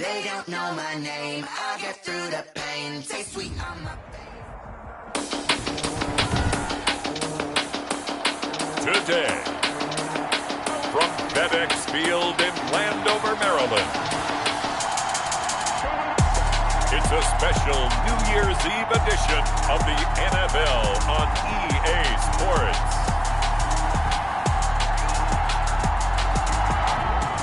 They don't know my name. I get through the pain. Taste sweet on my Today, from FedEx Field in Landover, Maryland, it's a special New Year's Eve edition of the NFL on EA Sports.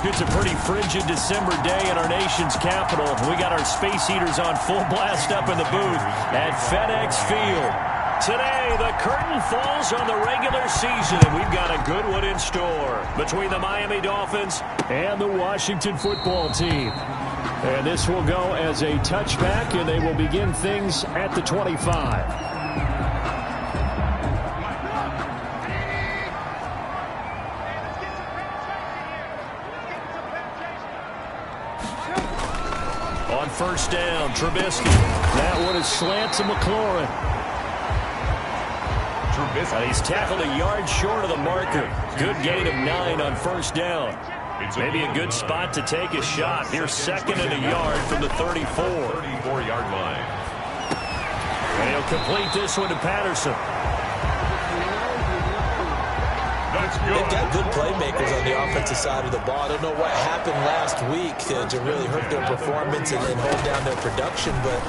It's a pretty frigid December day in our nation's capital. We got our space heaters on full blast up in the booth at FedEx Field. Today, the curtain falls on the regular season, and we've got a good one in store between the Miami Dolphins and the Washington football team. And this will go as a touchback, and they will begin things at the 25. On first down, Trubisky. That one is slant to McLaurin. He's tackled a yard short of the marker. Good gain of 9 on first down. Maybe a good spot to take a shot. Here's second and a yard from the 34-yard line. And he'll complete this one to Patterson. They've got good playmakers on the offensive side of the ball. I don't know what happened last week to really hurt their performance and hold down their production, but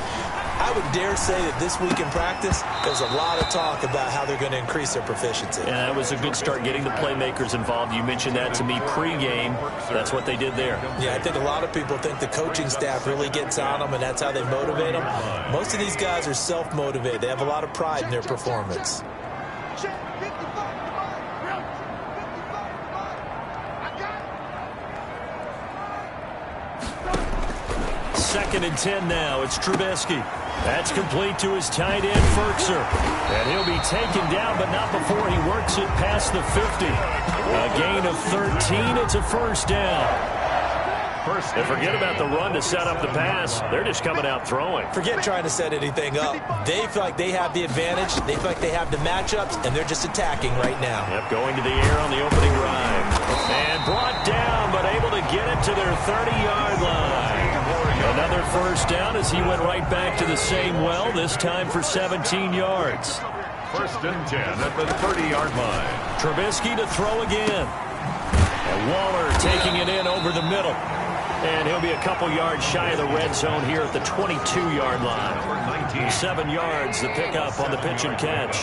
I would dare say that this week in practice, there's a lot of talk about how they're going to increase their proficiency. And that was a good start getting the playmakers involved. You mentioned that to me pregame. That's what they did there. Yeah, I think a lot of people think the coaching staff really gets on them, and that's how they motivate them. Most of these guys are self-motivated. They have a lot of pride in their performance. Second and 10 now. It's Trubisky. That's complete to his tight end, Ferkser. And he'll be taken down, but not before he works it past the 50. A gain of 13. It's a first down. And forget about the run to set up the pass. They're just coming out throwing. Forget trying to set anything up. They feel like they have the advantage. They feel like they have the matchups, and they're just attacking right now. Yep, going to the air on the opening drive. And brought down, but able to get it to their 30-yard line. Another first down as he went right back to the same well, this time for 17 yards. First and 10 at the 30-yard line. Trubisky to throw again. And Waller taking it in over the middle. And he'll be a couple yards shy of the red zone here at the 22-yard line. 7 yards, the pickup on the pitch and catch.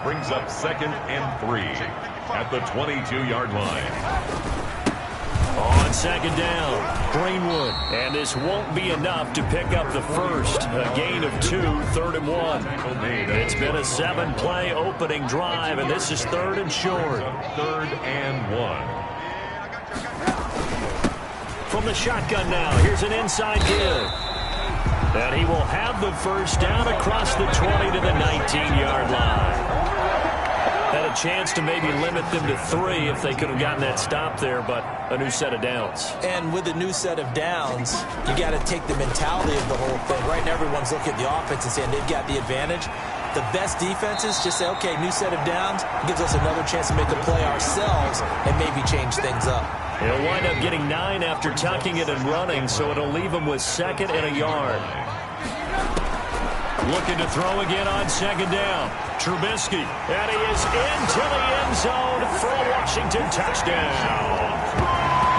Brings up second and 3 at the 22-yard line. On second down, Greenwood. And this won't be enough to pick up the first. A gain of 2, 3rd and 1. It's been a 7-play opening drive, and this is 3rd and short. 3rd and 1. From the shotgun now, here's an inside give. And he will have the first down across the 20 to the 19-yard line. Had a chance to maybe limit them to 3 if they could have gotten that stop there, but a new set of downs. And with a new set of downs, you got to take the mentality of the whole thing. Right now, everyone's looking at the offense and saying they've got the advantage. The best defenses just say, okay, new set of downs, gives us another chance to make a play ourselves and maybe change things up. He'll wind up getting 9 after tucking it and running, so it'll leave him with 2nd and a yard. Looking to throw again on second down. Trubisky, and he is into the end zone for a Washington touchdown.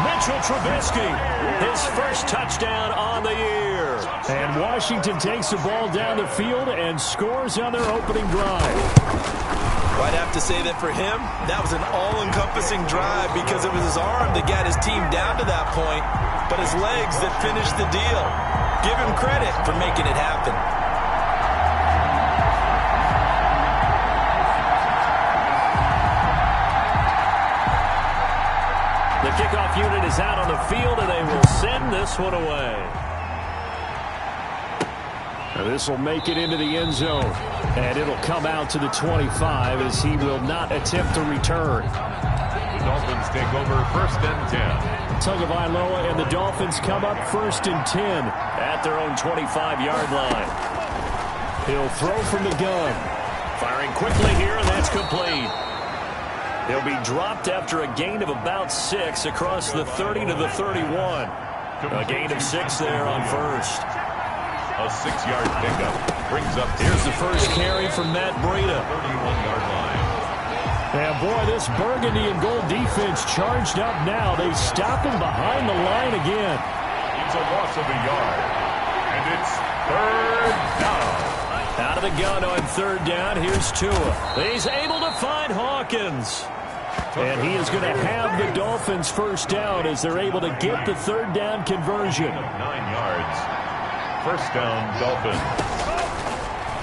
Mitchell Trubisky, his first touchdown on the year. And Washington takes the ball down the field and scores on their opening drive. I'd have to say that for him, that was an all-encompassing drive because it was his arm that got his team down to that point, but his legs that finished the deal. Give him credit for making it happen. The kickoff unit is out on the field, and they will send this one away. This will make it into the end zone, and it'll come out to the 25 as he will not attempt to return. The Dolphins take over 1st and 10. Tagovailoa and the Dolphins come up 1st and 10 at their own 25-yard line. He'll throw from the gun. Firing quickly here, and that's complete. He'll be dropped after a gain of about 6 across the 30 to the 31. A gain of 6 there on first. A 6-yard pickup brings up. Here's the first carry from Matt Breida. 31-yard line. And boy, this burgundy and gold defense charged up now. They stop him behind the line again. It's a loss of a yard. And it's third down. Out of the gun on third down. Here's Tua. He's able to find Hawkins. And he is going to have the Dolphins first down as they're able to get the third down conversion. 9 yards. First down, Dolphins.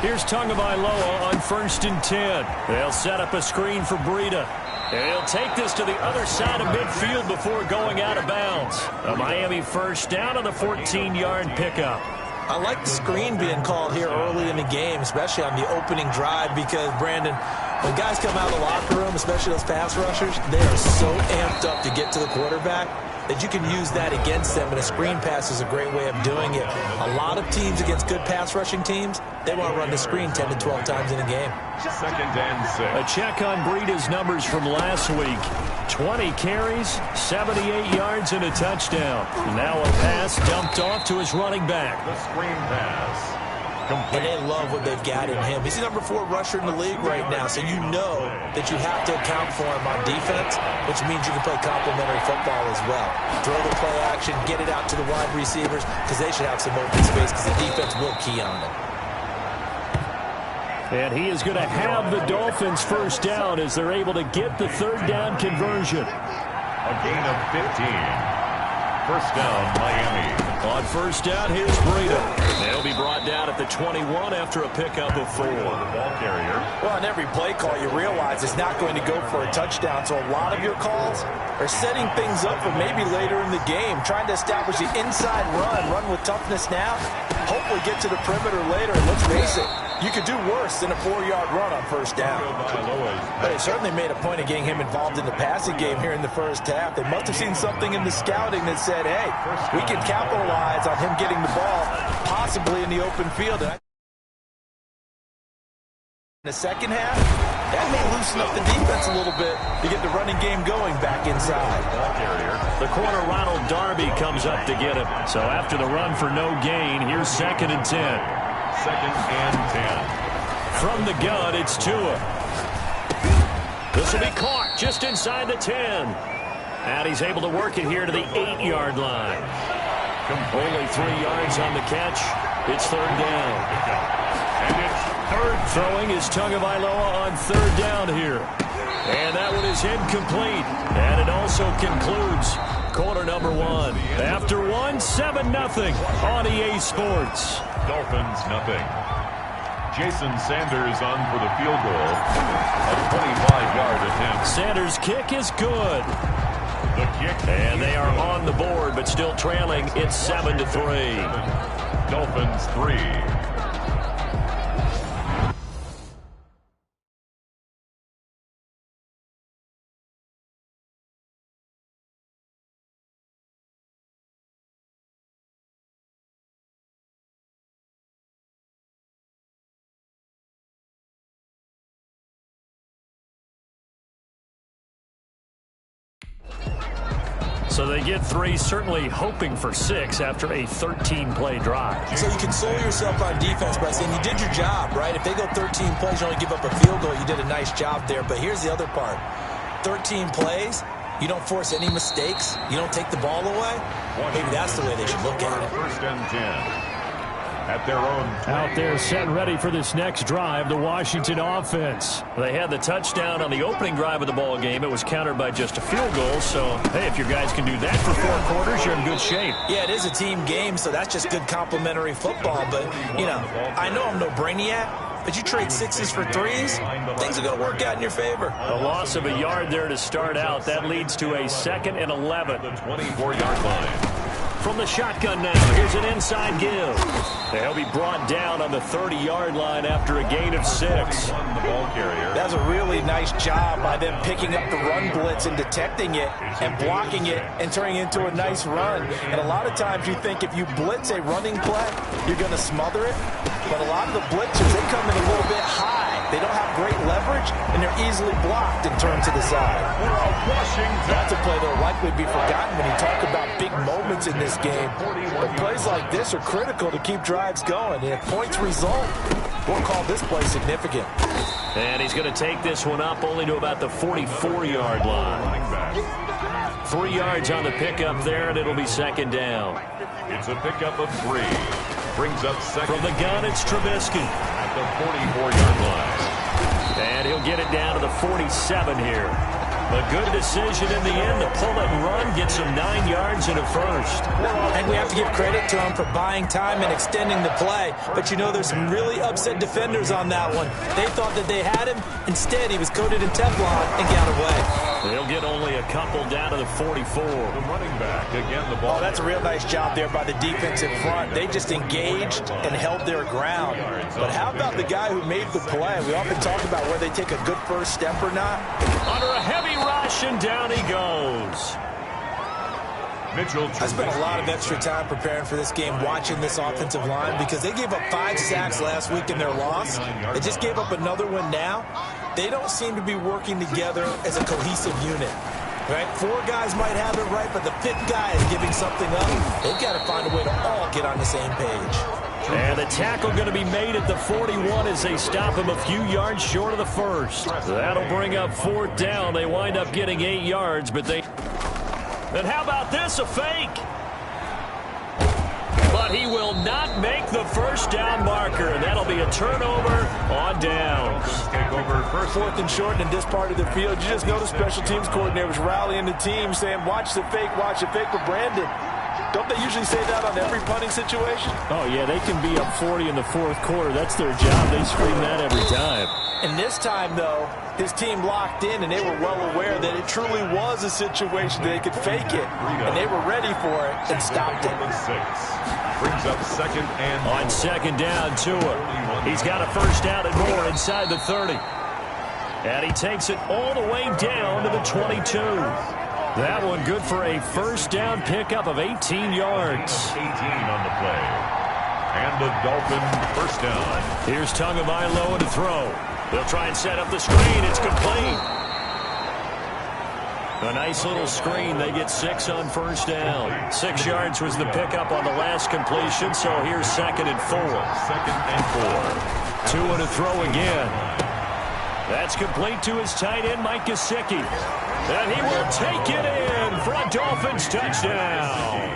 Here's Tagovailoa on 1st and 10. They'll set up a screen for Breida. And he'll take this to the other side of midfield before going out of bounds. A Miami first down on the 14-yard pickup. I like the screen being called here early in the game, especially on the opening drive, because, Brandon, when guys come out of the locker room, especially those pass rushers, they are so amped up to get to the quarterback that you can use that against them, and a screen pass is a great way of doing it. A lot of teams against good pass rushing teams, they want to run the screen 10 to 12 times in a game. Second and 6. A check on Breida's numbers from last week. 20 carries, 78 yards, and a touchdown. Now a pass dumped off to his running back. The screen pass. Complete. And they love what they've got in him. He's the number 4 rusher in the league right now, so you know that you have to account for him on defense, which means you can play complementary football as well. Throw the play action, get it out to the wide receivers, because they should have some open space, because the defense will key on them. And he is going to have the Dolphins first down as they're able to get the third down conversion. A gain of 15. First down, Miami. On first down, here's Breida. They'll be brought down at the 21 after a pickup of 4. The ball carrier. Well, on every play call, you realize it's not going to go for a touchdown, so a lot of your calls are setting things up for maybe later in the game, trying to establish the inside run with toughness now, hopefully get to the perimeter later, and let's face it, you could do worse than a 4-yard run on first down. But they certainly made a point of getting him involved in the passing game here in the first half. They must have seen something in the scouting that said, hey, we can capitalize on him getting the ball, possibly in the open field. And in the second half, that may loosen up the defense a little bit to get the running game going back inside. The corner, Ronald Darby, comes up to get him. So after the run for no gain, here's 2nd and 10. Second and 10. From the gun, it's Tua. This will be caught just inside the 10. And he's able to work it here to the 8-yard line. Only 3 yards on the catch. It's third down. And it's third. Throwing is Tagovailoa on third down here. And that one is incomplete. And it also concludes quarter number 1. After 1, 7-0 on EA Sports. Dolphins, nothing. Jason Sanders on for the field goal. A 25-yard attempt. Sanders' kick is good. The kick. And they are on the board, but still trailing. It's 7-3. Dolphins 3. So they get 3, certainly hoping for 6 after a 13-play drive. So you console yourself on defense by saying you did your job, right? If they go 13 plays, you only give up a field goal, you did a nice job there. But here's the other part. 13 plays, you don't force any mistakes, you don't take the ball away. Maybe that's the way they should look at it. First and 10. At their own. Out there set ready for this next drive, the Washington offense. They had the touchdown on the opening drive of the ball game. It was countered by just a field goal. So, hey, if your guys can do that for 4 quarters, you're in good shape. Yeah, it is a team game, so that's just good complementary football. But, you know, I know I'm no brainiac, but you trade 6s for 3s, things are going to work out in your favor. A loss of a yard there to start out. That leads to a 2nd and 11. The 24-yard line. From the shotgun now, here's an inside give. They'll be brought down on the 30-yard line after a gain of 6. The ball carrier. That's a really nice job by them picking up the run blitz and detecting it and blocking it and turning it into a nice run. And a lot of times you think if you blitz a running play, you're going to smother it. But a lot of the blitzers, they come in a little bit high They don't have great leverage, and they're easily blocked and turned to the side. That's a play that will likely be forgotten when you talk about big moments in this game. But plays like this are critical to keep drives going. And if points result, we'll call this play significant. And he's going to take this one up only to about the 44-yard line. 3 yards on the pickup there, and it'll be second down. It's a pickup of 3. Brings up second. From the gun, it's Trubisky. At the 44-yard line. And he'll get it down to the 47 here. A good decision in the end to pull it and run, gets him 9 yards and a first. And we have to give credit to him for buying time and extending the play. But you know, there's some really upset defenders on that one. They thought that they had him. Instead, he was coated in Teflon and got away. They'll get only a couple down to the 44. The running back, again, the ball. Oh, that's a real nice job there by the defense in front. They just engaged and held their ground. But how about the guy who made the play? We often talk about whether they take a good first step or not. Under a heavy rush, and down he goes. I spent a lot of extra time preparing for this game, watching this offensive line, because they gave up 5 sacks last week in their loss. They just gave up another one now. They don't seem to be working together as a cohesive unit. Right? 4 guys might have it right, but the 5th guy is giving something up. They've got to find a way to all get on the same page. And the tackle going to be made at the 41 as they stop him a few yards short of the first. That'll bring up 4th down. They wind up getting 8 yards, but they... And how about this, a fake? But he will not make the first down marker, and that'll be a turnover on downs. Take over first. 4th and short in this part of the field. You just know the special teams coordinator was rallying the team, saying, watch the fake for Brandon. Don't they usually say that on every punting situation? Oh, yeah, they can be up 40 in the 4th quarter. That's their job. They scream that every time. And this time, though, his team locked in, and they were well aware that it truly was a situation that they could fake it. And they were ready for it and stopped it. Brings up second and... On second down, Tua. He's got a first down and more inside the 30. And he takes it all the way down to the 22. That one good for a first down pickup of 18 yards. 18 on the play. And the Dolphin first down. Here's Tagovailoa to throw. They'll try and set up the screen. It's complete. A nice little screen. They get 6 on first down. 6 yards was the pickup on the last completion, so here's second and 4. Second and 4. Tua to throw again. That's complete to his tight end, Mike Gesicki. And he will take it in for a Dolphins touchdown.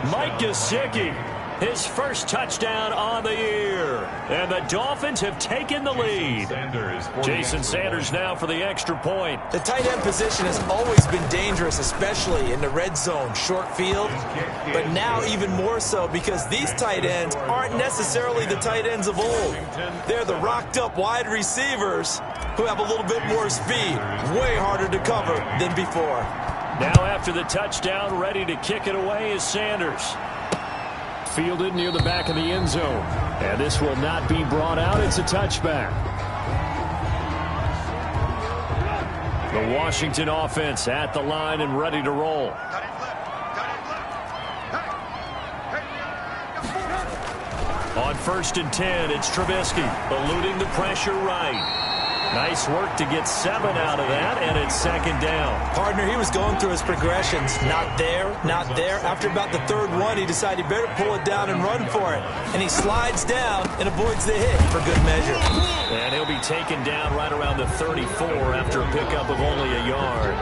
Mike Gesicki, his first touchdown on the year. And the Dolphins have taken the lead. Jason Sanders now for the extra point. The tight end position has always been dangerous, especially in the red zone, short field. But now even more so because these tight ends aren't necessarily the tight ends of old. They're the rocked-up wide receivers who have a little bit more speed. Way harder to cover than before. Now after the touchdown, ready to kick it away is Sanders. Fielded near the back of the end zone. And this will not be brought out. It's a touchback. The Washington offense at the line and ready to roll. On 1st and 10, it's Trubisky eluding the pressure right. Nice work to get 7 out of that, and it's second down. Partner, he was going through his progressions. Not there, not there. After about the 3rd one, he decided he better pull it down and run for it. And he slides down and avoids the hit for good measure. And he'll be taken down right around the 34 after a pickup of only a yard.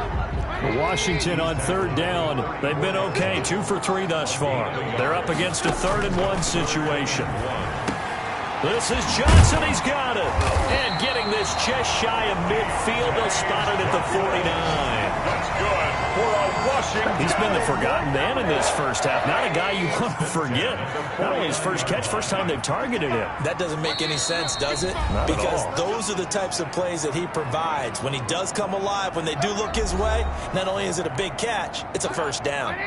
Washington on 3rd down. They've been okay, 2 for 3 thus far. They're up against a 3rd and 1 situation. This is Johnson. He's got it. And getting this just shy of midfield. They'll spot it at the 49. That's good for a Washington. He's been the forgotten man in this first half. Not a guy you want to forget. Not only his first catch, first time they've targeted him. That doesn't make any sense, does it? Not because at all. Those are the types of plays that he provides. When he does come alive, when they do look his way, not only is it a big catch, it's a first down.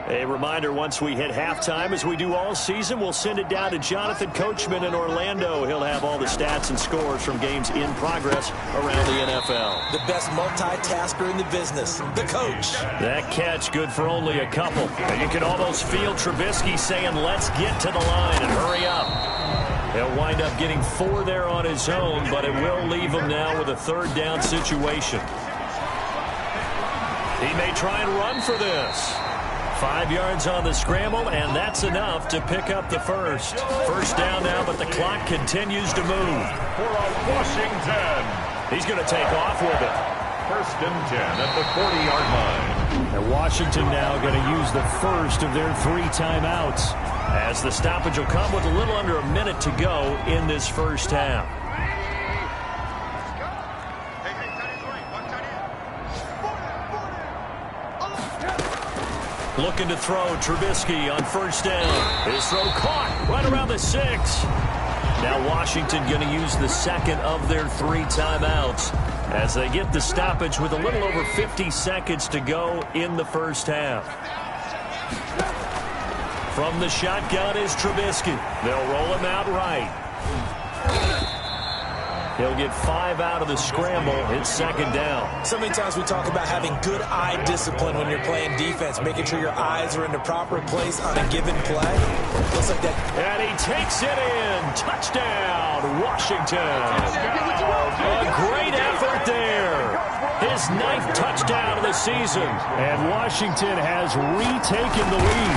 A reminder, once we hit halftime, as we do all season, we'll send it down to Jonathan Coachman in Orlando. He'll have all the stats and scores from games in progress around the NFL. The best multitasker in the business, the coach. That catch good for only a couple. And you can almost feel Trubisky saying, let's get to the line and hurry up. He'll wind up getting 4 there on his own, but it will leave him now with a 3rd down situation. He may try and run for this. 5 yards on the scramble, and that's enough to pick up the first. First down now, but the clock continues to move. For Washington. He's going to take off with it. 1st and 10 at the 40-yard line. And Washington now going to use the first of their 3 timeouts, as the stoppage will come with a little under a minute to go in this first half. Looking to throw, Trubisky on 1st down. His throw caught right around the 6. Now Washington going to use the 2nd of their 3 timeouts as they get the stoppage with a little over 50 seconds to go in the first half. From the shotgun is Trubisky. They'll roll him out right. He'll get 5 out of the scramble. It's 2nd down. So many times we talk about having good eye discipline when you're playing defense, making sure your eyes are in the proper place on a given play. Looks like that. And he takes it in. Touchdown, Washington. A great effort there. His 9th touchdown of the season. And Washington has retaken the lead.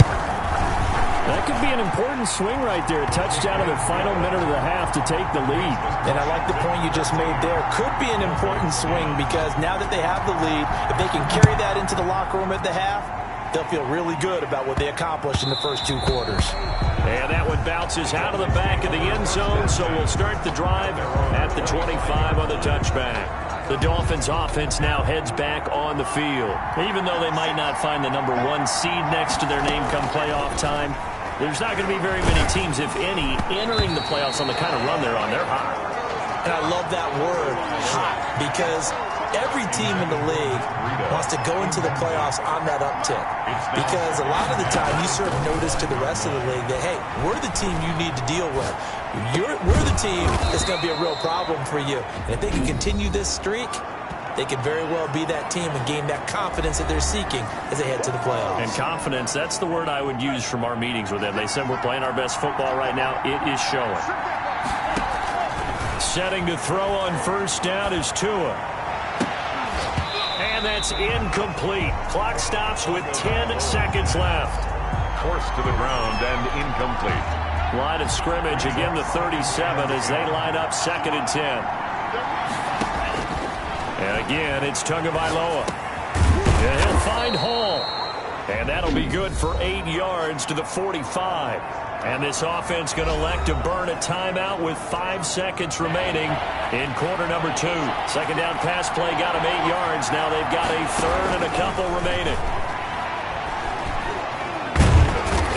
That could be an important swing right there. A touchdown in the final minute of the half to take the lead. And I like the point you just made there. Could be an important swing because now that they have the lead, if they can carry that into the locker room at the half, they'll feel really good about what they accomplished in the first 2 quarters. And that one bounces out of the back of the end zone, so we'll start the drive at the 25 on the touchback. The Dolphins offense now heads back on the field. Even though they might not find the number 1 seed next to their name come playoff time, there's not going to be very many teams, if any, entering the playoffs on the kind of run they're on. They're hot. And I love that word, hot, because every team in the league wants to go into the playoffs on that uptick. Because a lot of the time you serve notice to the rest of the league that, hey, we're the team you need to deal with. We're the team that's going to be a real problem for you. And if they can continue this streak, they could very well be that team and gain that confidence that they're seeking as they head to the playoffs. And confidence, that's the word I would use from our meetings with them. They said we're playing our best football right now. It is showing. Setting to throw on 1st down is Tua. And that's incomplete. Clock stops with 10 seconds left. Forced to the ground and incomplete. Line of scrimmage, again the 37 as they line up 2nd and 10. And again, it's Tagovailoa. And he'll find Hall. And that'll be good for 8 yards to the 45. And this offense going to elect to burn a timeout with 5 seconds remaining in quarter number 2. 2nd down pass play got him 8 yards. Now they've got a 3rd and a couple remaining.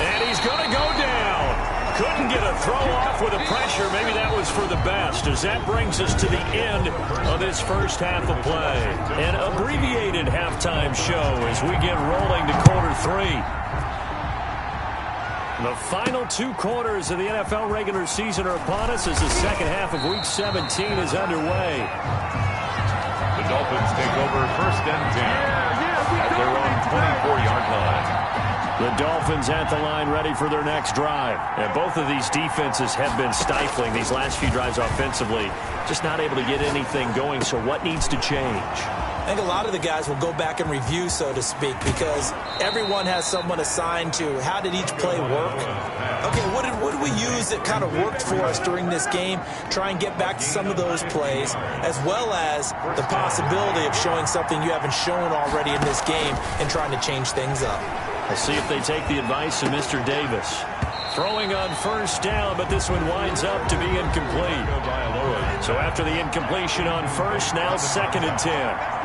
And he's going to go down. Couldn't get a throw off with the pressure. Maybe that was for the best, as that brings us to the end of this first half of play. An abbreviated halftime show as we get rolling to quarter 3. The final 2 quarters of the NFL regular season are upon us as the second half of Week 17 is underway. The Dolphins take over 1st and 10 at their own 24-yard line. The Dolphins at the line ready for their next drive. And both of these defenses have been stifling these last few drives offensively. Just not able to get anything going, so what needs to change? I think a lot of the guys will go back and review, so to speak, because everyone has someone assigned to how did each play work. Okay, what did we use that kind of worked for us during this game? Try and get back to some of those plays, as well as the possibility of showing something you haven't shown already in this game and trying to change things up. We'll see if they take the advice of Mr. Davis. Throwing on 1st down, but this one winds up to be incomplete. So after the incompletion on 1st, now 2nd and 10.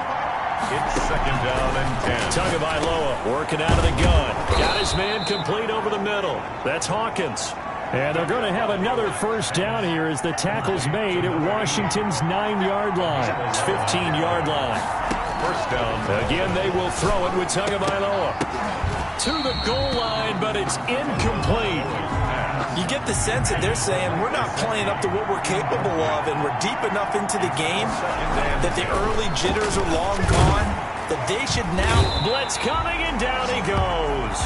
It's 2nd down and 10. Tagovailoa working out of the gun. Got his man complete over the middle. That's Hawkins. And they're going to have another 1st down here as the tackle's made at Washington's 9-yard line. It's 15-yard line. 1st down. Again, they will throw it with Tagovailoa. To the goal line, but it's incomplete. You get the sense that they're saying we're not playing up to what we're capable of, and we're deep enough into the game that the early jitters are long gone, that they should now. Blitz coming, and down he goes.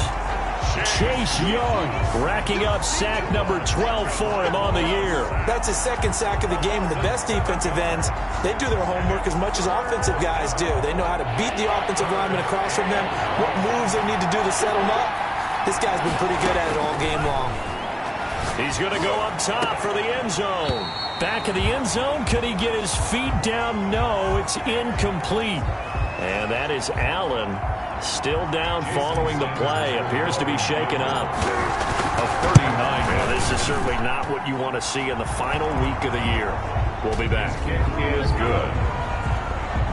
Chase Young racking up sack number 12 for him on the year. That's his second sack of the game. The best defensive ends, they do their homework as much as offensive guys do. They know how to beat the offensive lineman across from them, what moves they need to do to set them up. This guy's been pretty good at it all game long. He's going to go up top for the end zone. Back of the end zone. Could he get his feet down? No, it's incomplete. And that is Allen still down following the play. Appears to be shaken up. A 39. Yeah, this is certainly not what you want to see in the final week of the year. We'll be back. It is good.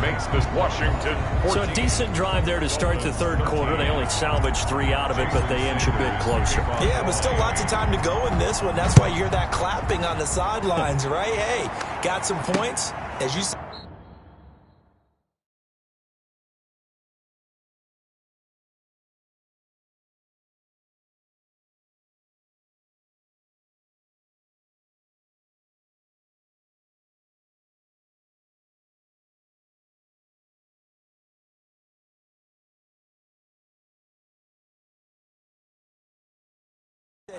Makes this Washington 14. So a decent drive there to start the third quarter. They only salvaged 3 out of it, but they inch a bit closer. Yeah, but still lots of time to go in this one. That's why you hear that clapping on the sidelines, right? Hey, got some points. As you said.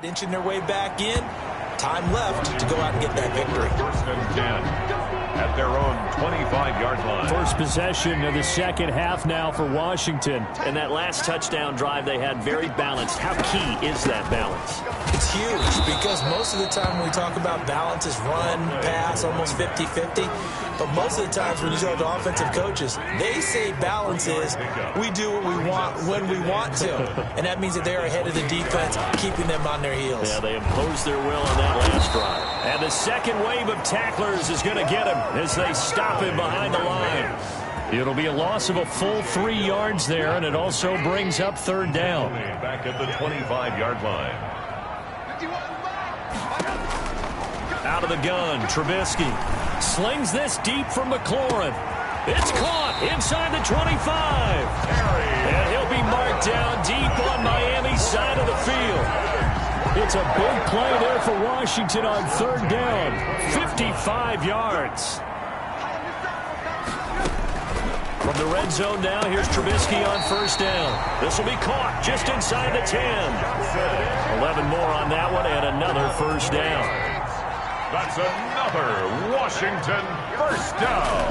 Inching their way back in. Time left to go out and get that victory. First and 10 at their own 25-yard line. First possession of the second half now for Washington. And that last touchdown drive they had very balanced. How key is that balance? It's huge because most of the time when we talk about balance is run, pass, almost 50-50. But most of the times when you talk to offensive coaches, they say balance is we do what we want when we want to. And that means that they're ahead of the defense, keeping them on their heels. Yeah, they imposed their will on that last drive. And the second wave of tacklers is going to get him as they stop him behind the line. It'll be a loss of a full 3 yards there, and it also brings up third down. Back at the 25-yard line. Out of the gun, Trubisky slings this deep from McLaurin. It's caught inside the 25. And he'll be marked down deep on Miami's side of the field. It's a big play there for Washington on third down. 55 yards. From the red zone now, here's Trubisky on first down. This will be caught just inside the 10. 11 more on that one and another first down. That's another Washington first down.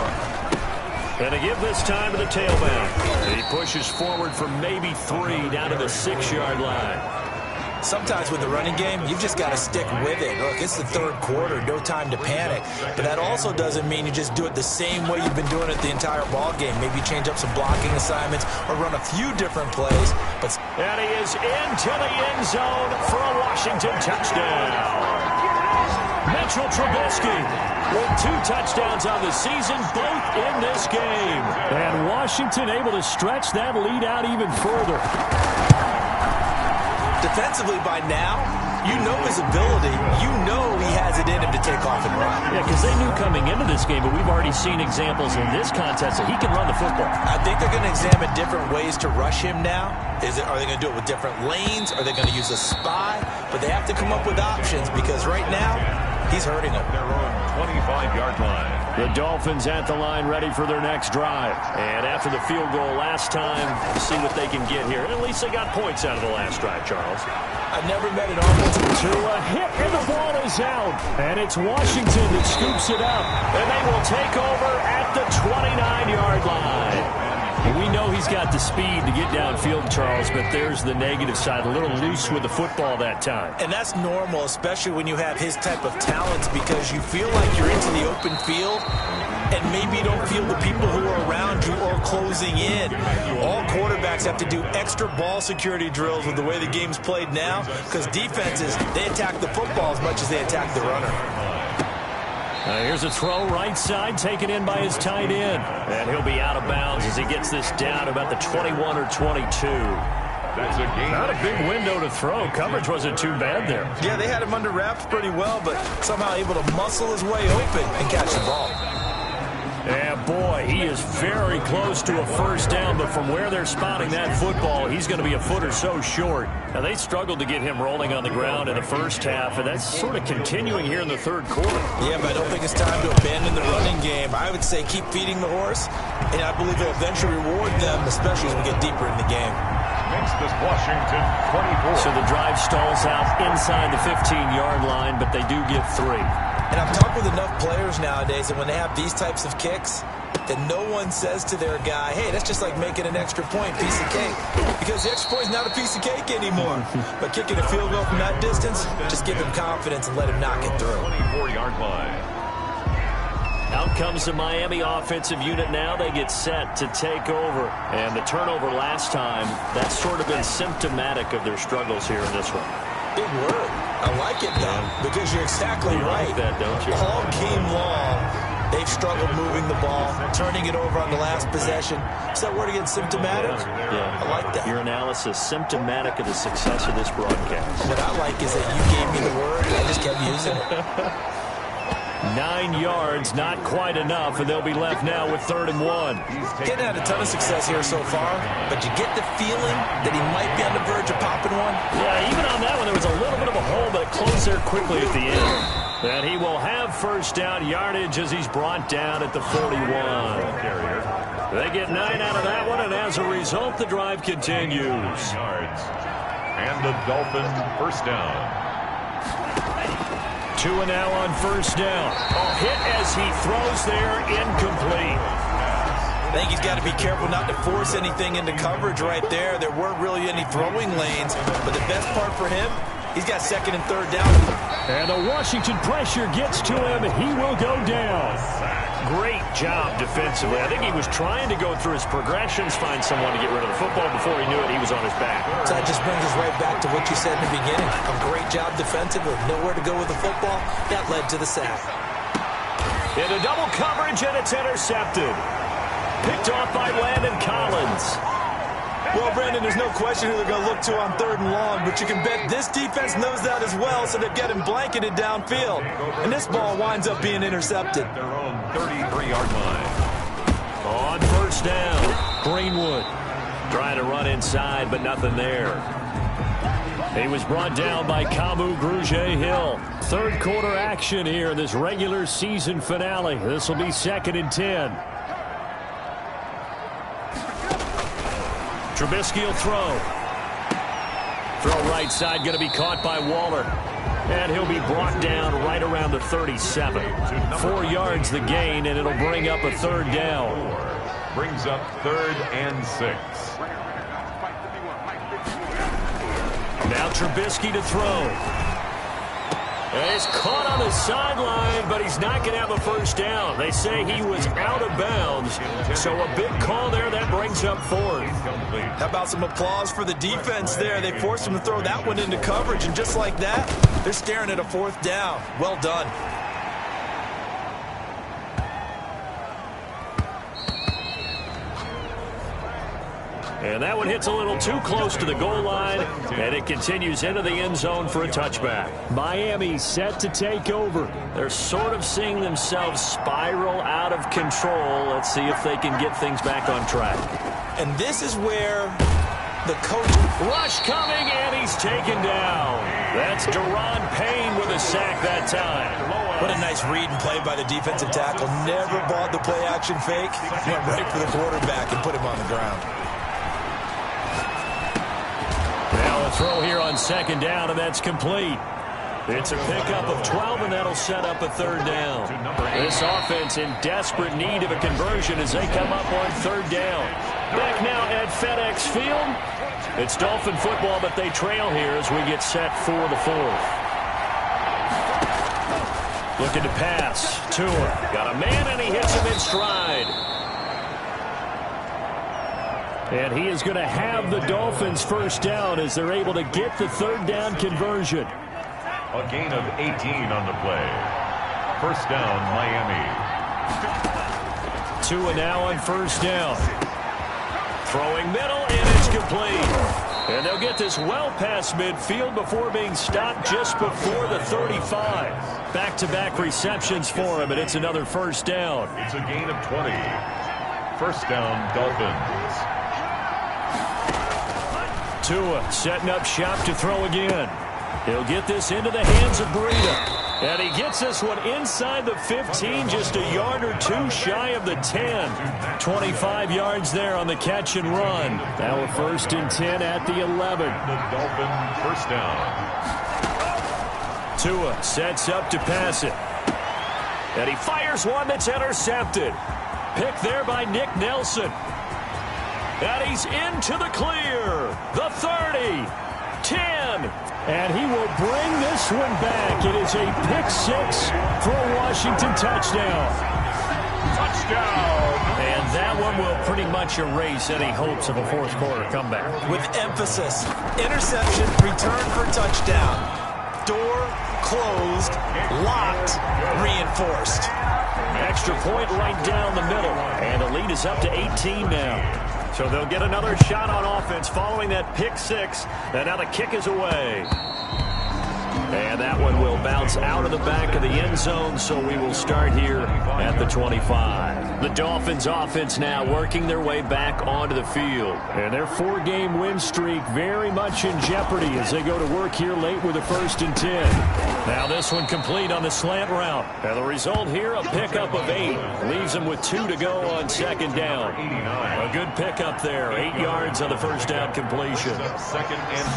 And to give this time to the tailback. He pushes forward for maybe 3 down to the 6-yard line. Sometimes with the running game, you've just got to stick with it. Look, it's the third quarter, no time to panic. But that also doesn't mean you just do it the same way you've been doing it the entire ball game. Maybe change up some blocking assignments or run a few different plays. And he is into the end zone for a Washington touchdown. Mitchell Trubisky with 2 touchdowns on the season, both in this game. And Washington able to stretch that lead out even further. Defensively by now, you know his ability. You know he has it in him to take off and run. Yeah, because they knew coming into this game, but we've already seen examples in this contest that he can run the football. I think they're going to examine different ways to rush him now. Are they going to do it with different lanes? Are they going to use a spy? But they have to come up with options because right now, he's hurting them. Their own 25-yard line. The Dolphins at the line ready for their next drive. And after the field goal last time, see what they can get here. And at least they got points out of the last drive, Charles. I've never met an offensive to a hit, and the ball is out. And it's Washington that scoops it up. And they will take over at the 29-yard line. We know he's got the speed to get downfield, Charles, but there's the negative side. A little loose with the football that time. And that's normal, especially when you have his type of talents, because you feel like you're into the open field and maybe you don't feel the people who are around you or closing in. All quarterbacks have to do extra ball security drills with the way the game's played now, because defenses, they attack the football as much as they attack the runner. Here's a throw right side taken in by his tight end. And he'll be out of bounds as he gets this down to about the 21 or 22. That's a game. Not a big window to throw. Coverage wasn't too bad there. Yeah, they had him under wraps pretty well, but somehow able to muscle his way open and catch the ball. Yeah, boy, he is very close to a first down, but from where they're spotting that football, he's going to be a foot or so short. Now, they struggled to get him rolling on the ground in the first half, and that's sort of continuing here in the third quarter. Yeah, but I don't think it's time to abandon the running game. I would say keep feeding the horse, and I believe they'll eventually reward them, especially as we get deeper in the game. makes this Washington 24. So the drive stalls out inside the 15-yard line, but they do get 3. And I've talked with enough players nowadays that when they have these types of kicks, that no one says to their guy, hey, that's just like making an extra point, piece of cake. Because the extra point is not a piece of cake anymore. But kicking a field goal from that distance, just give him confidence and let him knock it through. 24-yard line. Out comes the Miami offensive unit now. They get set to take over. And the turnover last time, that's sort of been symptomatic of their struggles here in this one. Big word. I like it, though, because you're exactly right. Like that, don't you? All game long, they've struggled moving the ball, turning it over on the last possession. Is that word again, symptomatic? Yeah. I like that. Your analysis, symptomatic of the success of this broadcast. What I like is that you gave me the word, and I just kept using it. 9 yards, not quite enough, and they'll be left now with 3rd and 1. Getting had a ton of success here so far, but you get the feeling that he might be on the verge of popping one. Yeah, even on that one, there was a little bit of a hole, but it closed there quickly at the end. And he will have first down yardage as he's brought down at the 41. They get 9 out of that one, and as a result, the drive continues. Yards. And the Dolphins first down. Tua now on first down. A hit as he throws there, incomplete. I think he's got to be careful not to force anything into coverage right there. There weren't really any throwing lanes, but the best part for him, he's got 2nd and 3rd down. And the Washington pressure gets to him. He will go down. Great job defensively. I think he was trying to go through his progressions, find someone to get rid of the football. Before he knew it, he was on his back. So that just brings us right back to what you said in the beginning. A great job defensively. Nowhere to go with the football. That led to the sack. Into double coverage, and it's intercepted. Picked off by Landon Collins. Well, Brandon, there's no question who they're going to look to on 3rd and long, but you can bet this defense knows that as well, so they're getting blanketed downfield. And this ball winds up being intercepted. Their own 33-yard line. On first down, Greenwood trying to run inside, but nothing there. He was brought down by Kamu Grugier-Hill. 3rd quarter action here in this regular season finale. This will be 2nd and 10. Trubisky will throw. Throw right side, going to be caught by Waller. And he'll be brought down right around the 37. 4 yards the gain, and it'll bring up a 3rd down. Brings up 3rd and 6. Now Trubisky to throw. And he's caught on the sideline, but he's not going to have a first down. They say he was out of bounds. So a big call there. That brings up 4th. How about some applause for the defense there? They forced him to throw that one into coverage, and just like that, they're staring at a 4th down. Well done. And that one hits a little too close to the goal line, and it continues into the end zone for a touchback. Miami set to take over. They're sort of seeing themselves spiral out of control. Let's see if they can get things back on track. And this is where the coach... Rush coming, and he's taken down. That's Deron Payne with a sack that time. What a nice read and play by the defensive tackle. Never bought the play-action fake. Went right for the quarterback and put him on the ground. Now a throw here on 2nd down, and that's complete. It's a pickup of 12, and that'll set up a 3rd down. This offense in desperate need of a conversion as they come up on 3rd down. Back now at FedEx Field. It's Dolphin football, but they trail here as we get set for the 4th. Looking to pass. Tua got a man, and he hits him in stride. And he is going to have the Dolphins first down as they're able to get the 3rd down conversion. A gain of 18 on the play. First down, Miami. Tua now on first down. Throwing middle, and it's complete. And they'll get this well past midfield before being stopped just before the 35. Back-to-back receptions for him, and it's another first down. It's a gain of 20. First down, Dolphins. Tua setting up shop to throw again. He'll get this into the hands of Breida. And he gets this one inside the 15, just a yard or two shy of the 10. 25 yards there on the catch and run. Now a 1st and 10 at the 11. The Dolphin first down. Tua sets up to pass it. And he fires one that's intercepted. Picked there by Nick Nelson. And he's into the clear. The 30, 10. And he will bring this one back. It is a pick-6 for a Washington touchdown. Touchdown. And that one will pretty much erase any hopes of a fourth-quarter comeback. With emphasis, interception, return for touchdown. Door closed, locked, reinforced. Extra point right down the middle. And the lead is up to 18 now. So they'll get another shot on offense following that pick-6. And now the kick is away. And that one will bounce out of the back of the end zone, so we will start here at the 25. The Dolphins offense now working their way back onto the field. And their 4-game win streak very much in jeopardy as they go to work here late with a 1st and 10. Now this one complete on the slant route. And the result here, a pickup of 8. Leaves them with 2 to go on 2nd down. A good pickup there. 8 yards on the 1st down completion. 2nd and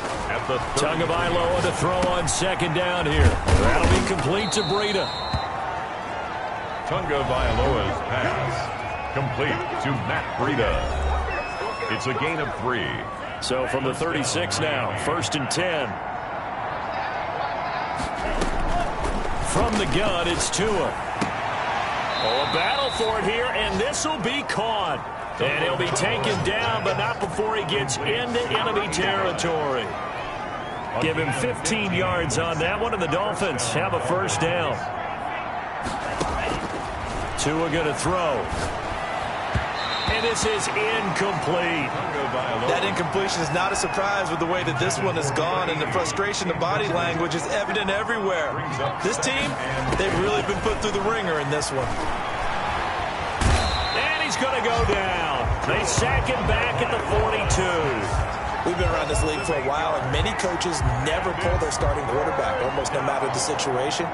2. At the Tagovailoa to throw on 2nd down here. That'll be complete to Breida. Tagovailoa's pass complete to Matt Breida. It's a gain of 3. So from the 36 now, 1st and 10. From the gun, it's Tua. Oh, a battle for it here, and this will be caught. And he'll be taken down, but not before he gets into enemy territory. Give him 15 yards on that one, and the Dolphins have a 1st down. Tua going to throw. And this is incomplete. That incompletion is not a surprise with the way that this one has gone, and the frustration, the body language is evident everywhere. This team, they've really been put through the ringer in this one. And he's going to go down. They sack him back at the 42. We've been around this league for a while, and many coaches never pull their starting quarterback, almost no matter the situation.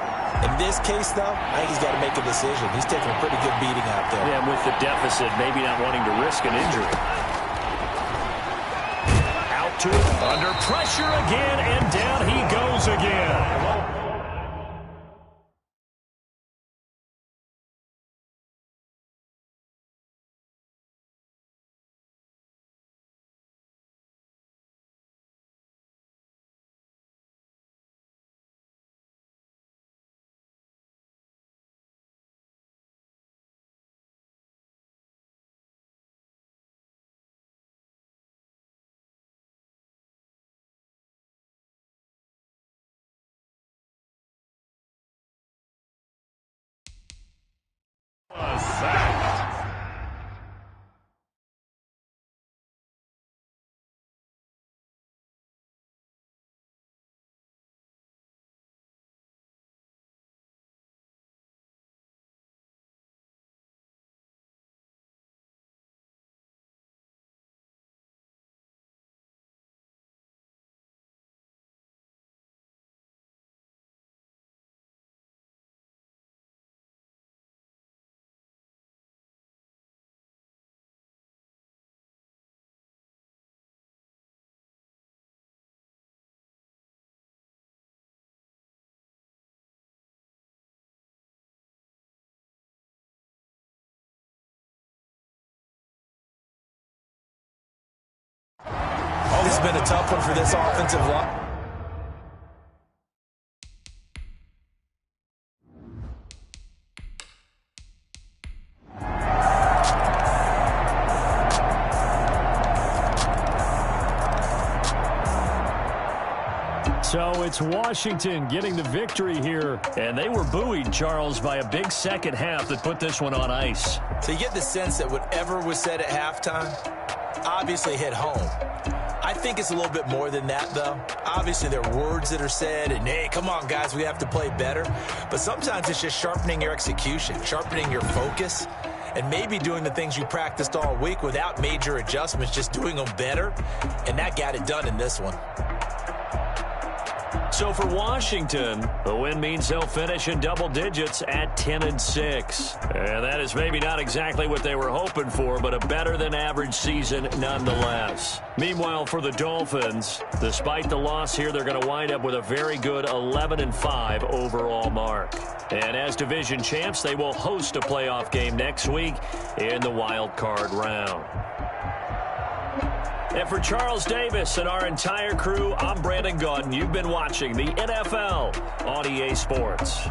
In this case, though, I think he's got to make a decision. He's taking a pretty good beating out there. Yeah, and with the deficit, maybe not wanting to risk an injury. Out to it, under pressure again, and down he goes again. This has been a tough one for this offensive line. So it's Washington getting the victory here. And they were buoyed, Charles, by a big second half that put this one on ice. So you get the sense that whatever was said at halftime obviously hit home. I think it's a little bit more than that, though. Obviously, there are words that are said, and, hey, come on, guys, we have to play better. But sometimes it's just sharpening your execution, sharpening your focus, and maybe doing the things you practiced all week without major adjustments, just doing them better. And that got it done in this one. So for Washington, the win means they'll finish in double digits at 10-6. And that is maybe not exactly what they were hoping for, but a better than average season nonetheless. Meanwhile, for the Dolphins, despite the loss here, they're going to wind up with a very good 11-5 overall mark. And as division champs, they will host a playoff game next week in the wild card round. And for Charles Davis and our entire crew, I'm Brandon Gaudin. You've been watching the NFL on EA Sports.